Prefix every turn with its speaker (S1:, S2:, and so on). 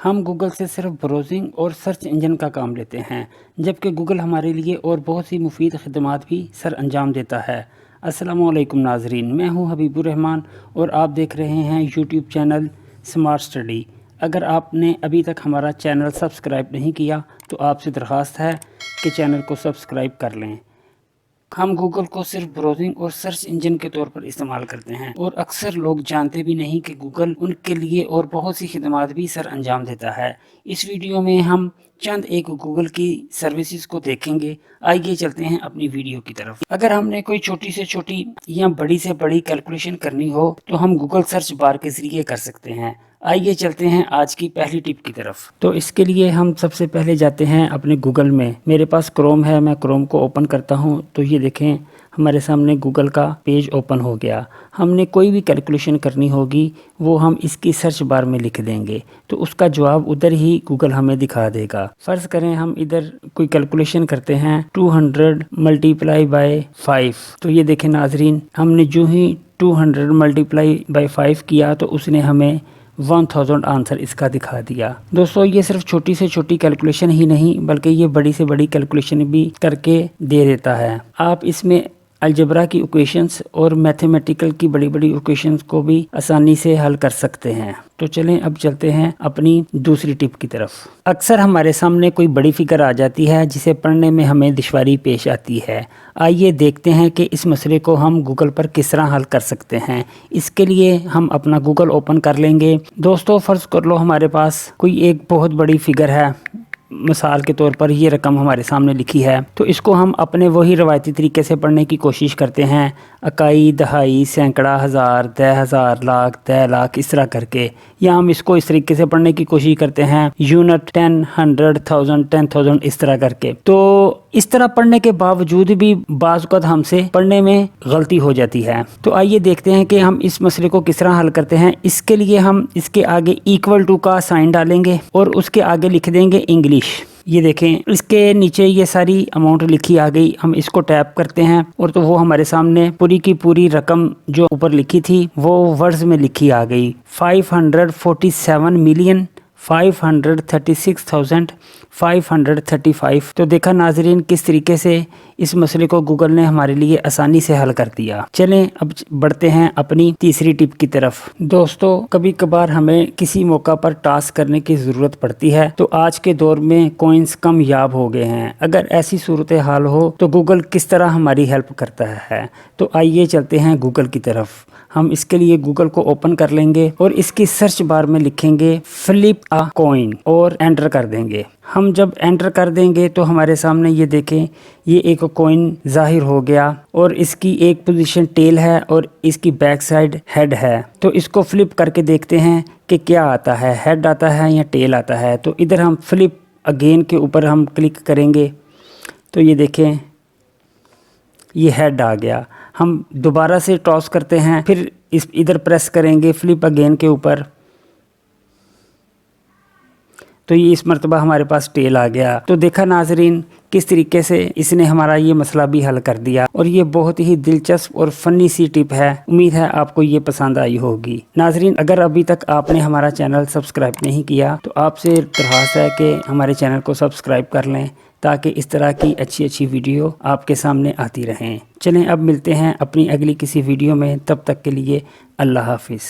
S1: ہم گوگل سے صرف براؤزنگ اور سرچ انجن کا کام لیتے ہیں، جبکہ گوگل ہمارے لیے اور بہت سی مفید خدمات بھی سر انجام دیتا ہے۔ السلام علیکم ناظرین، میں ہوں حبیب الرحمان اور آپ دیکھ رہے ہیں یوٹیوب چینل سمارٹ اسٹڈی۔ اگر آپ نے ابھی تک ہمارا چینل سبسکرائب نہیں کیا تو آپ سے درخواست ہے کہ چینل کو سبسکرائب کر لیں۔ ہم گوگل کو صرف براؤزنگ اور سرچ انجن کے طور پر استعمال کرتے ہیں اور اکثر لوگ جانتے بھی نہیں کہ گوگل ان کے لیے اور بہت سی خدمات بھی سر انجام دیتا ہے۔ اس ویڈیو میں ہم چند ایک گوگل کی سروسز کو دیکھیں گے۔ آئیے چلتے ہیں اپنی ویڈیو کی طرف۔ اگر ہم نے کوئی چھوٹی سے چھوٹی یا بڑی سے بڑی کیلکولیشن کرنی ہو تو ہم گوگل سرچ بار کے ذریعے کر سکتے ہیں۔ آئیے چلتے ہیں آج کی پہلی ٹپ کی طرف۔ تو اس کے لیے ہم سب سے پہلے جاتے ہیں اپنے گوگل میں۔ میرے پاس کروم ہے، میں کروم کو اوپن کرتا ہوں تو یہ دیکھیں ہمارے سامنے گوگل کا پیج اوپن ہو گیا۔ ہم نے کوئی بھی کیلکولیشن کرنی ہوگی وہ ہم اس کی سرچ بار میں لکھ دیں گے تو اس کا جواب ادھر ہی گوگل ہمیں دکھا دے گا۔ فرض کریں ہم ادھر کوئی کیلکولیشن کرتے ہیں 200 ملٹیپلائی بائی 5، تو یہ دیکھیں ناظرین، ہم نے جو ہی 200 ملٹیپلائی بائی 5 کیا تو اس نے ہمیں 1000 آنسر اس کا دکھا دیا۔ دوستو یہ صرف چھوٹی سے چھوٹی کیلکولیشن ہی نہیں بلکہ یہ بڑی سے بڑی کیلکولیشن بھی کر کے دے دیتا ہے۔ آپ اس میں الجبرا کی ایکویشنز اور میتھمیٹیکل کی بڑی بڑی ایکویشنز کو بھی آسانی سے حل کر سکتے ہیں۔ تو چلیں اب چلتے ہیں اپنی دوسری ٹپ کی طرف۔ اکثر ہمارے سامنے کوئی بڑی فگر آ جاتی ہے جسے پڑھنے میں ہمیں دشواری پیش آتی ہے۔ آئیے دیکھتے ہیں کہ اس مسئلے کو ہم گوگل پر کس طرح حل کر سکتے ہیں۔ اس کے لیے ہم اپنا گوگل اوپن کر لیں گے۔ دوستو فرض کر لو ہمارے پاس کوئی ایک بہت بڑی فگر ہے، مثال کے طور پر یہ رقم ہمارے سامنے لکھی ہے، تو اس کو ہم اپنے وہی روایتی طریقے سے پڑھنے کی کوشش کرتے ہیں، اکائی، دہائی، سینکڑا، ہزار، 10,000، لاکھ، 10 لاکھ، اس طرح کر کے، یا ہم اس کو اس طریقے سے پڑھنے کی کوشش کرتے ہیں یونٹ، 10، 100، 1000، 10,000، اس طرح کر کے۔ تو اس طرح پڑھنے کے باوجود بھی بعض اوقات ہم سے پڑھنے میں غلطی ہو جاتی ہے۔ تو آئیے دیکھتے ہیں کہ ہم اس مسئلے کو کس طرح حل کرتے ہیں۔ اس کے لیے ہم اس کے آگے ایکول ٹو کا سائن ڈالیں گے اور اس کے آگے لکھ دیں گے انگلش۔ یہ دیکھیں اس کے نیچے یہ ساری اماؤنٹ لکھی آ گئی، ہم اس کو ٹیپ کرتے ہیں اور تو وہ ہمارے سامنے پوری کی پوری رقم جو اوپر لکھی تھی وہ ورڈز میں لکھی آ گئی، 547,536,535۔ تو دیکھا ناظرین کس طریقے سے اس مسئلے کو گوگل نے ہمارے لیے آسانی سے حل کر دیا۔ چلیں اب بڑھتے ہیں اپنی تیسری ٹپ کی طرف۔ دوستو کبھی کبھار ہمیں کسی موقع پر ٹاسک کرنے کی ضرورت پڑتی ہے تو آج کے دور میں کوئنز کم یاب ہو گئے ہیں۔ اگر ایسی صورتحال ہو تو گوگل کس طرح ہماری ہیلپ کرتا ہے؟ تو آئیے چلتے ہیں گوگل کی طرف۔ ہم اس کے لیے گوگل کو اوپن کر لیں گے اور اس کی سرچ بار میں لکھیں گے فلپ ا کوئن اور انٹر کر دیں گے۔ ہم جب انٹر کر دیں گے تو ہمارے سامنے یہ دیکھیں یہ ایک کوئن ظاہر ہو گیا اور اس کی ایک پوزیشن ٹیل ہے اور اس کی بیک سائڈ ہیڈ ہے۔ تو اس کو فلپ کر کے دیکھتے ہیں کہ کیا آتا ہے، ہیڈ آتا ہے یا ٹیل آتا ہے۔ تو ادھر ہم فلپ اگین کے اوپر ہم کلک کریں گے تو یہ دیکھیں یہ ہیڈ آ گیا۔ ہم دوبارہ سے ٹاس کرتے ہیں، پھر ادھر پریس کریں گے فلپ اگین کے اوپر تو یہ اس مرتبہ ہمارے پاس ٹیل آ گیا۔ تو دیکھا ناظرین کس طریقے سے اس نے ہمارا یہ مسئلہ بھی حل کر دیا، اور یہ بہت ہی دلچسپ اور فنی سی ٹپ ہے۔ امید ہے آپ کو یہ پسند آئی ہوگی۔ ناظرین اگر ابھی تک آپ نے ہمارا چینل سبسکرائب نہیں کیا تو آپ سے درخواست ہے کہ ہمارے چینل کو سبسکرائب کر لیں تاکہ اس طرح کی اچھی اچھی ویڈیو آپ کے سامنے آتی رہیں۔ چلیں اب ملتے ہیں اپنی اگلی کسی ویڈیو میں، تب تک کے لیے اللہ حافظ۔